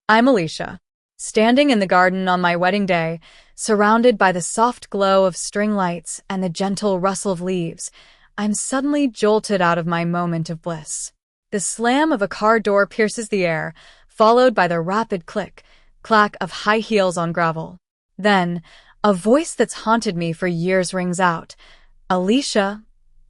I'm Alicia, standing in the garden on my wedding day, surrounded by the soft glow of string lights and the gentle rustle of leaves. I'm suddenly jolted out of my moment of bliss. The slam of a car door pierces the air, followed by the rapid clack of high heels on gravel. Then, a voice that's haunted me for years rings out. "Alicia,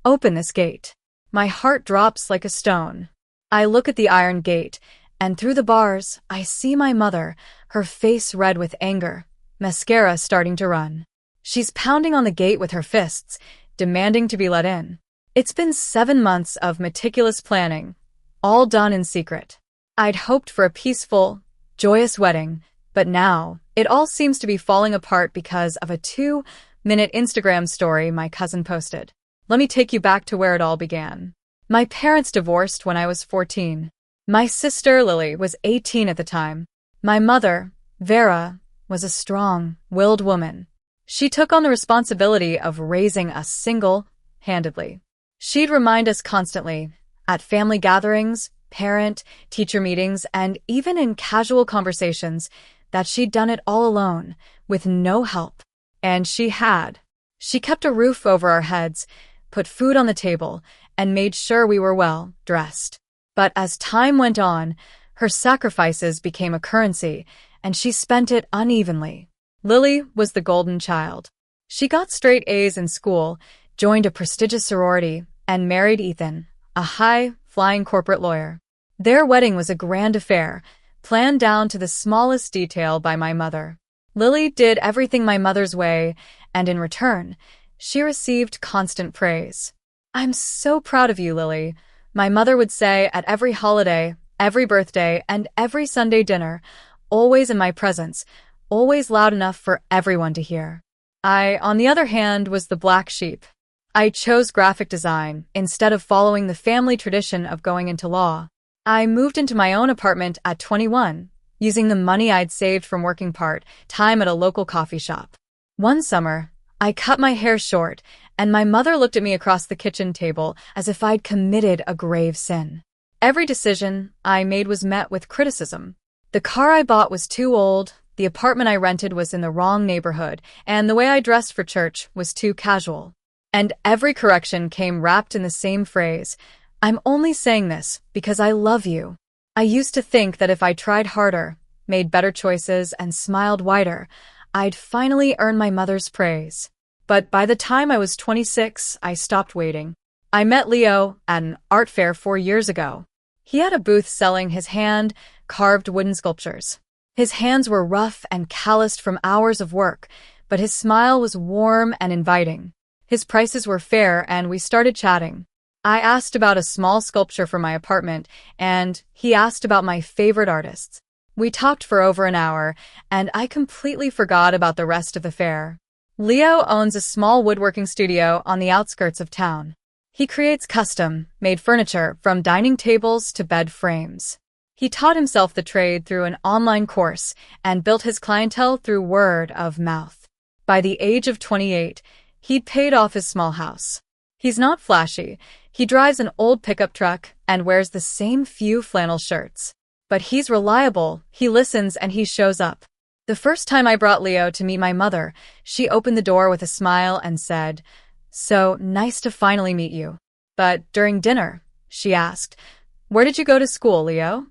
open this gate." My heart drops like a stone. I look at the iron gate, and through the bars, I see my mother, her face red with anger, mascara starting to run. She's pounding on the gate with her fists, demanding to be let in. It's been 7 months of meticulous planning, all done in secret. I'd hoped for a peaceful, joyous wedding, but now it all seems to be falling apart because of a 2-minute Instagram story my cousin posted. Let me take you back to where it all began. My parents divorced when I was 14. My sister, Lily, was 18 at the time. My mother, Vera, was a strong-willed woman. She took on the responsibility of raising us single-handedly. She'd remind us constantly, at family gatherings, parent-teacher meetings, and even in casual conversations, that she'd done it all alone, with no help. And she had. She kept a roof over our heads, put food on the table, and made sure we were well dressed. But as time went on, her sacrifices became a currency, and she spent it unevenly. Lily was the golden child. She got straight A's in school, joined a prestigious sorority, and married Ethan, a high-flying corporate lawyer. Their wedding was a grand affair, planned down to the smallest detail by my mother. Lily did everything my mother's way, and in return, she received constant praise. "I'm so proud of you, Lily," my mother would say at every holiday, every birthday, and every Sunday dinner, always in my presence, always loud enough for everyone to hear. I, on the other hand, was the black sheep. I chose graphic design instead of following the family tradition of going into law. I moved into my own apartment at 21, using the money I'd saved from working part-time at a local coffee shop. One summer, I cut my hair short, and my mother looked at me across the kitchen table as if I'd committed a grave sin. Every decision I made was met with criticism. The car I bought was too old, the apartment I rented was in the wrong neighborhood, and the way I dressed for church was too casual. And every correction came wrapped in the same phrase, "I'm only saying this because I love you." I used to think that if I tried harder, made better choices, and smiled wider, I'd finally earn my mother's praise. But by the time I was 26, I stopped waiting. I met Leo at an art fair 4 years ago. He had a booth selling his hand-carved wooden sculptures. His hands were rough and calloused from hours of work, but his smile was warm and inviting. His prices were fair, and we started chatting. I asked about a small sculpture for my apartment, and he asked about my favorite artists. We talked for over an hour, and I completely forgot about the rest of the fair. Leo owns a small woodworking studio on the outskirts of town. He creates custom-made furniture from dining tables to bed frames. He taught himself the trade through an online course and built his clientele through word of mouth. By the age of 28, he'd paid off his small house. He's not flashy. He drives an old pickup truck and wears the same few flannel shirts. But he's reliable, he listens, and he shows up. The first time I brought Leo to meet my mother, she opened the door with a smile and said, "So nice to finally meet you." But during dinner, she asked, "Where did you go to school, Leo?"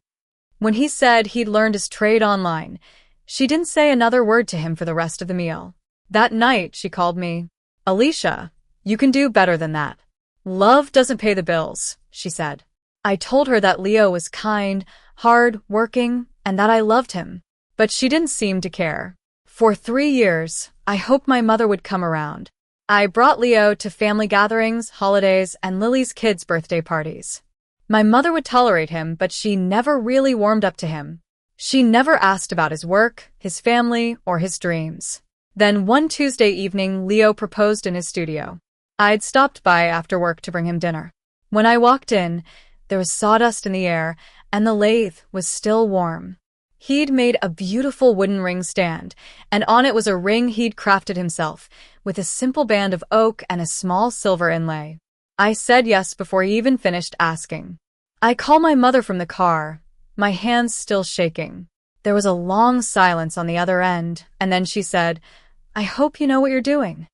When he said he'd learned his trade online, she didn't say another word to him for the rest of the meal. That night, she called me, "Alicia, you can do better than that." "Love doesn't pay the bills," she said. I told her that Leo was kind, hard-working, and that I loved him. But she didn't seem to care. For 3 years, I hoped my mother would come around. I brought Leo to family gatherings, holidays, and Lily's kids' birthday parties. My mother would tolerate him, but she never really warmed up to him. She never asked about his work, his family, or his dreams. Then one Tuesday evening, Leo proposed in his studio. I'd stopped by after work to bring him dinner. When I walked in, there was sawdust in the air, and the lathe was still warm. He'd made a beautiful wooden ring stand, and on it was a ring he'd crafted himself, with a simple band of oak and a small silver inlay. I said yes before he even finished asking. I called my mother from the car, my hands still shaking. There was a long silence on the other end, and then she said, "I hope you know what you're doing."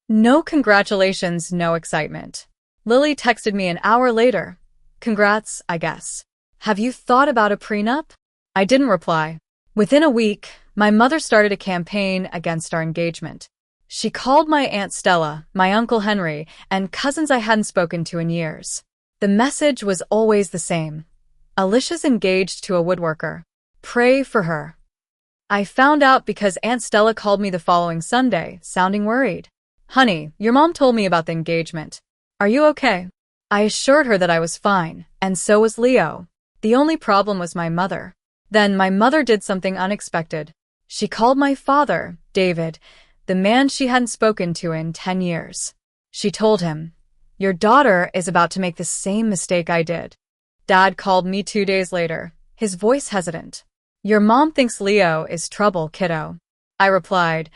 No congratulations, no excitement. Lily texted me an hour later. "Congrats, I guess. Have you thought about a prenup?" I didn't reply. Within a week, my mother started a campaign against our engagement. She called my Aunt Stella, my Uncle Henry, and cousins I hadn't spoken to in years. The message was always the same. "Alicia's engaged to a woodworker. Pray for her." I found out because Aunt Stella called me the following Sunday, sounding worried. "Honey, your mom told me about the engagement. Are you okay?" I assured her that I was fine, and so was Leo. The only problem was my mother. Then my mother did something unexpected. She called my father, David, the man she hadn't spoken to in 10 years. She told him, "Your daughter is about to make the same mistake I did." Dad called me 2 days later, his voice hesitant. "Your mom thinks Leo is trouble, kiddo." I replied,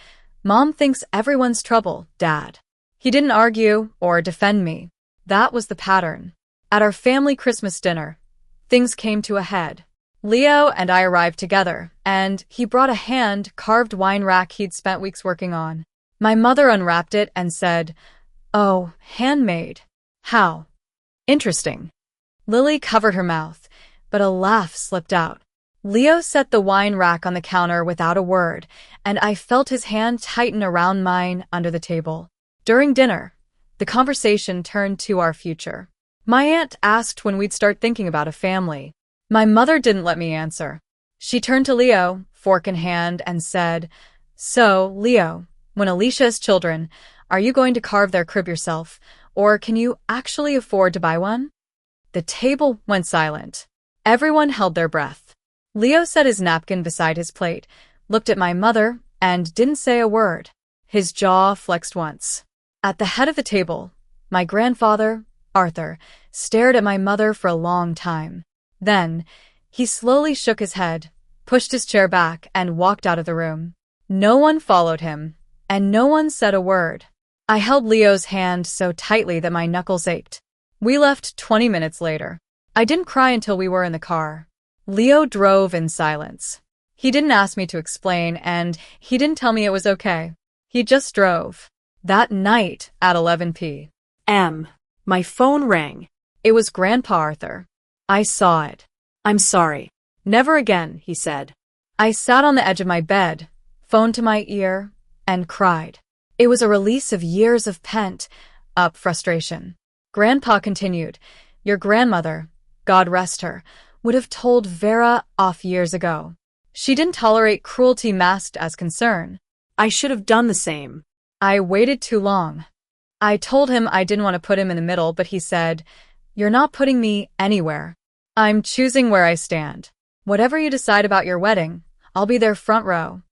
"Mom thinks everyone's trouble, Dad." He didn't argue or defend me. That was the pattern. At our family Christmas dinner, things came to a head. Leo and I arrived together, and he brought a hand-carved wine rack he'd spent weeks working on. My mother unwrapped it and said, "Oh, handmade. How interesting." Lily covered her mouth, but a laugh slipped out. Leo set the wine rack on the counter without a word, and I felt his hand tighten around mine under the table. During dinner, the conversation turned to our future. My aunt asked when we'd start thinking about a family. My mother didn't let me answer. She turned to Leo, fork in hand, and said, "So, Leo, when Alicia has children, are you going to carve their crib yourself, or can you actually afford to buy one?" The table went silent. Everyone held their breath. Leo set his napkin beside his plate, looked at my mother, and didn't say a word. His jaw flexed once. At the head of the table, my grandfather, Arthur, stared at my mother for a long time. Then, he slowly shook his head, pushed his chair back, and walked out of the room. No one followed him, and no one said a word. I held Leo's hand so tightly that my knuckles ached. We left 20 minutes later. I didn't cry until we were in the car. Leo drove in silence. He didn't ask me to explain, and he didn't tell me it was okay. He just drove. That night at 11 p.m., my phone rang. It was Grandpa Arthur. I saw it. "I'm sorry." "Never again," he said. I sat on the edge of my bed, phone to my ear, and cried. It was a release of years of pent-up frustration. Grandpa continued, "Your grandmother, God rest her, would have told Vera off years ago. She didn't tolerate cruelty masked as concern. I should have done the same. I waited too long." I told him I didn't want to put him in the middle, but he said, "You're not putting me anywhere. I'm choosing where I stand. Whatever you decide about your wedding, I'll be there front row."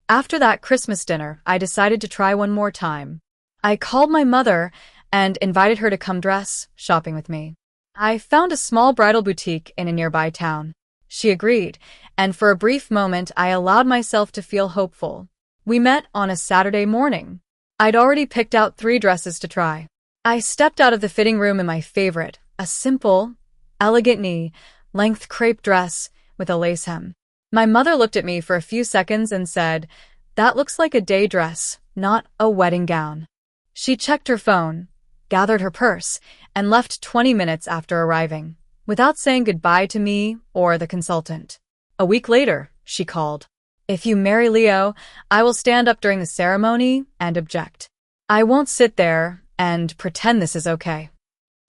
After that Christmas dinner, I decided to try one more time. I called my mother and invited her to come dress shopping with me. I found a small bridal boutique in a nearby town. She agreed, and for a brief moment I allowed myself to feel hopeful. We met on a Saturday morning. I'd already picked out 3 dresses to try. I stepped out of the fitting room in my favorite, a simple, elegant knee-length crepe dress with a lace hem. My mother looked at me for a few seconds and said, "That looks like a day dress, not a wedding gown." She checked her phone, gathered her purse, and left 20 minutes after arriving, without saying goodbye to me or the consultant. A week later, she called. "If you marry Leo, I will stand up during the ceremony and object. I won't sit there and pretend this is okay."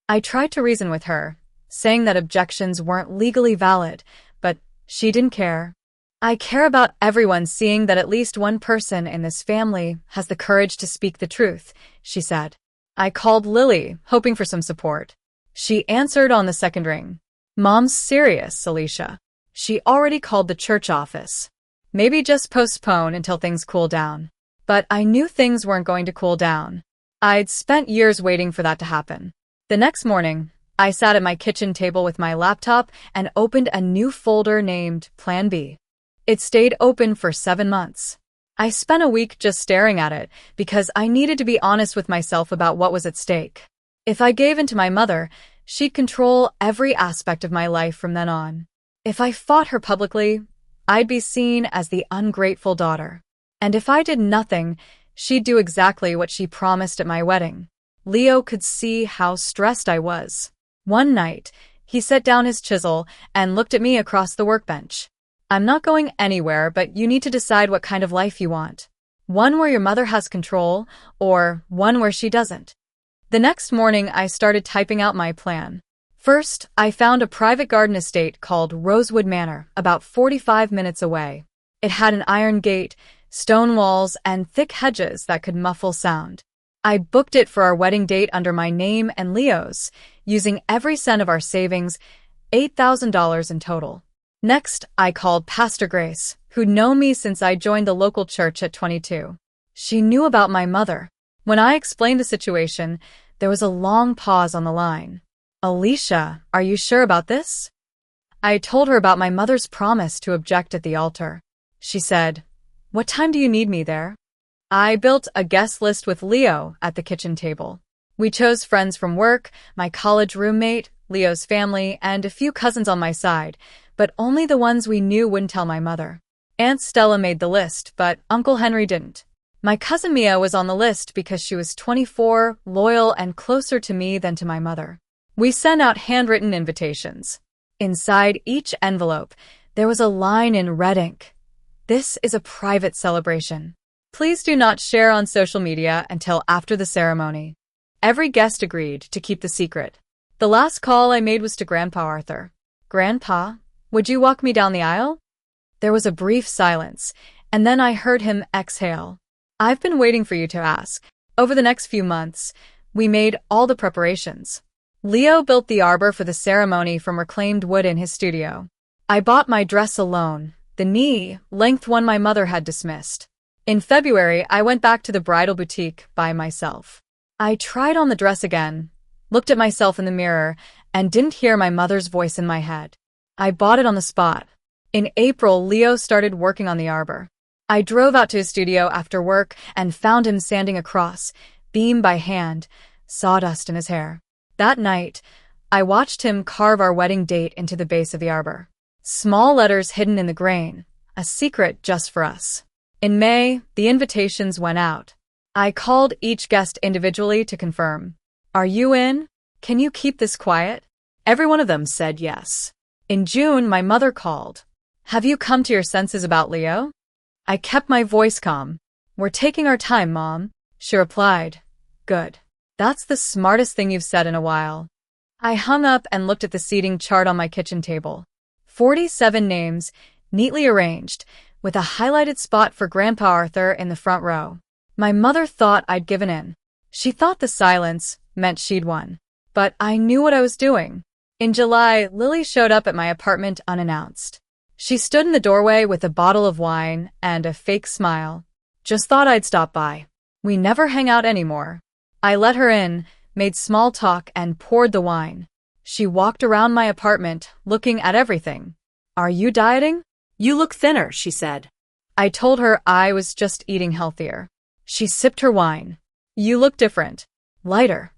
I tried to reason with her, saying that objections weren't legally valid, but she didn't care. "I care about everyone seeing that at least one person in this family has the courage to speak the truth," she said. I called Lily, hoping for some support. She answered on the second ring. "Mom's serious, Alicia. She already called the church office. Maybe just postpone until things cool down." But I knew things weren't going to cool down. I'd spent years waiting for that to happen. The next morning, I sat at my kitchen table with my laptop and opened a new folder named Plan B. It stayed open for 7 months. I spent a week just staring at it because I needed to be honest with myself about what was at stake. If I gave in to my mother, she'd control every aspect of my life from then on. If I fought her publicly, I'd be seen as the ungrateful daughter. And if I did nothing, she'd do exactly what she promised at my wedding. Leo could see how stressed I was. One night, he set down his chisel and looked at me across the workbench. I'm not going anywhere, but you need to decide what kind of life you want. One where your mother has control, or one where she doesn't. The next morning, I started typing out my plan. First, I found a private garden estate called Rosewood Manor, about 45 minutes away. It had an iron gate, stone walls, and thick hedges that could muffle sound. I booked it for our wedding date under my name and Leo's, using every cent of our savings, $8,000 in total. Next, I called Pastor Grace, who'd known me since I joined the local church at 22. She knew about my mother. When I explained the situation, there was a long pause on the line. Alicia, are you sure about this? I told her about my mother's promise to object at the altar. She said, "What time do you need me there?" I built a guest list with Leo at the kitchen table. We chose friends from work, my college roommate, Leo's family, and a few cousins on my side, but only the ones we knew wouldn't tell my mother. Aunt Stella made the list, but Uncle Henry didn't. My cousin Mia was on the list because she was 24, loyal, and closer to me than to my mother. We sent out handwritten invitations. Inside each envelope, there was a line in red ink. "This is a private celebration. Please do not share on social media until after the ceremony." Every guest agreed to keep the secret. The last call I made was to Grandpa Arthur. "Grandpa, would you walk me down the aisle?" There was a brief silence, and then I heard him exhale. "I've been waiting for you to ask." Over the next few months, we made all the preparations. Leo built the arbor for the ceremony from reclaimed wood in his studio. I bought my dress alone, the knee-length one my mother had dismissed. In February, I went back to the bridal boutique by myself. I tried on the dress again, looked at myself in the mirror, and didn't hear my mother's voice in my head. I bought it on the spot. In April, Leo started working on the arbor. I drove out to his studio after work and found him sanding across, beam by hand, sawdust in his hair. That night, I watched him carve our wedding date into the base of the arbor. Small letters hidden in the grain, a secret just for us. In May, the invitations went out. I called each guest individually to confirm. "Are you in? Can you keep this quiet?" Every one of them said yes. In June, my mother called. "Have you come to your senses about Leo?" I kept my voice calm. "We're taking our time, Mom," she replied. "Good. That's the smartest thing you've said in a while." I hung up and looked at the seating chart on my kitchen table. 47 names, neatly arranged, with a highlighted spot for Grandpa Arthur in the front row. My mother thought I'd given in. She thought the silence meant she'd won. But I knew what I was doing. In July, Lily showed up at my apartment unannounced. She stood in the doorway with a bottle of wine and a fake smile. "Just thought I'd stop by. We never hang out anymore." I let her in, made small talk, and poured the wine. She walked around my apartment, looking at everything. "Are you dieting?" "You look thinner," she said. I told her I was just eating healthier. She sipped her wine. "You look different. Lighter."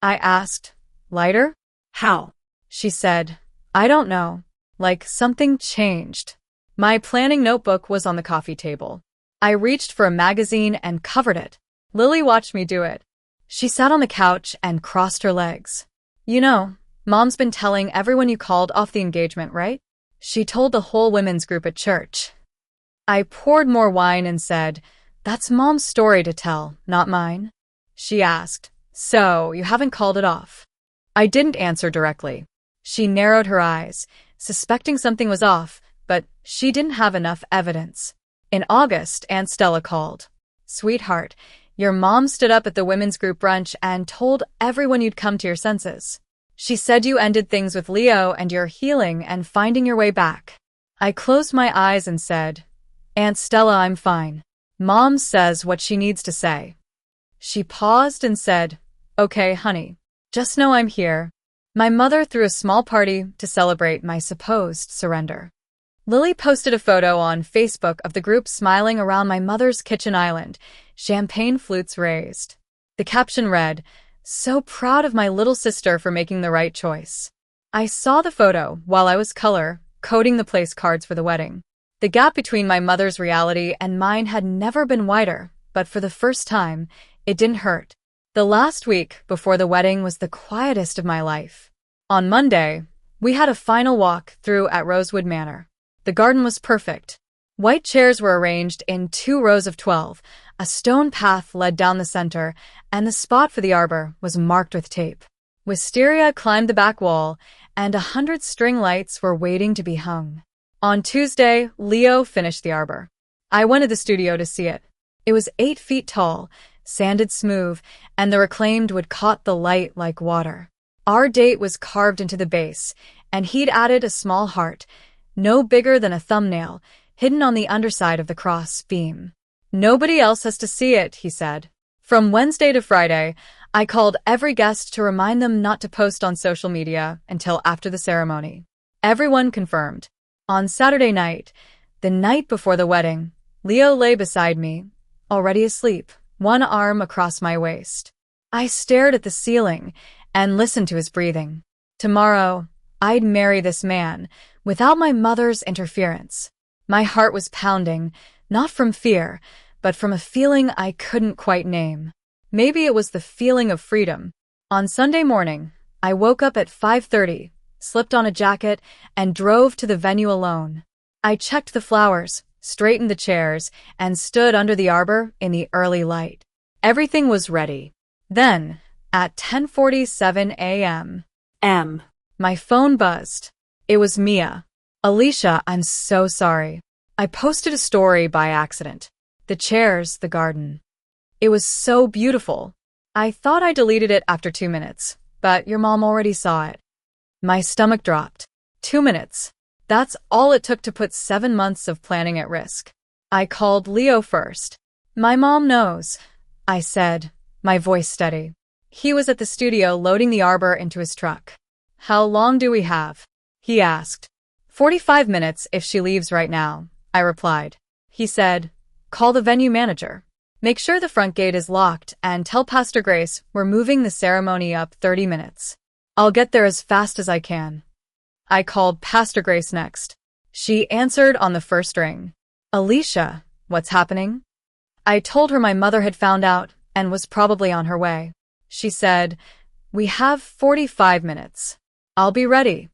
I asked, "Lighter? How?" She said, "I don't know. Like something changed." My planning notebook was on the coffee table. I reached for a magazine and covered it. Lily watched me do it. She sat on the couch and crossed her legs. "You know, Mom's been telling everyone you called off the engagement, right?" She told the whole women's group at church. I poured more wine and said, "That's Mom's story to tell, not mine." She asked, "So, you haven't called it off?" I didn't answer directly. She narrowed her eyes, suspecting something was off, but she didn't have enough evidence. In August, Aunt Stella called. "Sweetheart, your mom stood up at the women's group brunch and told everyone you'd come to your senses. She said you ended things with Leo and you're healing and finding your way back." I closed my eyes and said, "Aunt Stella, I'm fine. Mom says what she needs to say." She paused and said, "Okay, honey. Just know I'm here." My mother threw a small party to celebrate my supposed surrender. Lily posted a photo on Facebook of the group smiling around my mother's kitchen island, champagne flutes raised. The caption read, "So proud of my little sister for making the right choice." I saw the photo while I was coding the place cards for the wedding. The gap between my mother's reality and mine had never been wider, but for the first time, it didn't hurt. The last week before the wedding was the quietest of my life. On Monday, we had a final walk through at Rosewood Manor. The garden was perfect. White chairs were arranged in 2 rows of 12, a stone path led down the center, and the spot for the arbor was marked with tape. Wisteria climbed the back wall, and 100 string lights were waiting to be hung. On Tuesday, Leo finished the arbor. I went to the studio to see it. It was 8 feet tall, sanded smooth, and the reclaimed wood caught the light like water. Our date was carved into the base, and he'd added a small heart, no bigger than a thumbnail, hidden on the underside of the cross beam. "Nobody else has to see it," he said. From Wednesday to Friday, I called every guest to remind them not to post on social media until after the ceremony. Everyone confirmed. On Saturday night, the night before the wedding, Leo lay beside me, already asleep, one arm across my waist. I stared at the ceiling and listened to his breathing. Tomorrow, I'd marry this man, without my mother's interference. My heart was pounding, not from fear, but from a feeling I couldn't quite name. Maybe it was the feeling of freedom. On Sunday morning, I woke up at 5:30, slipped on a jacket, and drove to the venue alone. I checked the flowers, straightened the chairs, and stood under the arbor in the early light. Everything was ready. Then, at 10:47 a.m., my phone buzzed. It was Mia. "Alicia, I'm so sorry. I posted a story by accident. The chairs, the garden. It was so beautiful. I thought I deleted it after 2 minutes, but your mom already saw it." My stomach dropped. 2 minutes. That's all it took to put 7 months of planning at risk. I called Leo first. "My mom knows," I said, my voice steady. He was at the studio loading the arbor into his truck. "How long do we have?" he asked. 45 minutes if she leaves right now," I replied. He said, "Call the venue manager. Make sure the front gate is locked and tell Pastor Grace we're moving the ceremony up 30 minutes. I'll get there as fast as I can." I called Pastor Grace next. She answered on the first ring. "Alicia, what's happening?" I told her my mother had found out and was probably on her way. She said, "We have 45 minutes. I'll be ready."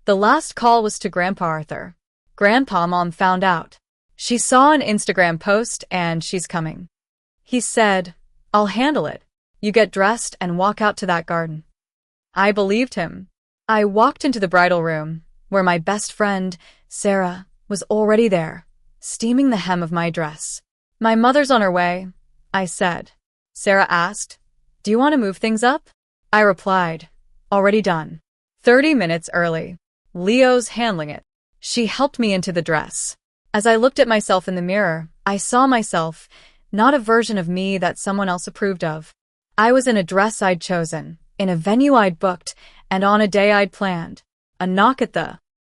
The last call was to Grandpa Arthur. Grandpa Mom found out. She saw an Instagram post and she's coming. He said, "I'll handle it. You get dressed and walk out to that garden." I believed him. I walked into the bridal room, where my best friend, Sarah, was already there, steaming the hem of my dress. "My mother's on her way," I said. Sarah asked, "Do you want to move things up?" I replied, "Already done." 30 minutes early. Leo's handling it. She helped me into the dress. As I looked at myself in the mirror, I saw myself, not a version of me that someone else approved of. I was in a dress I'd chosen, in a venue I'd booked, and on a day I'd planned. A knock at the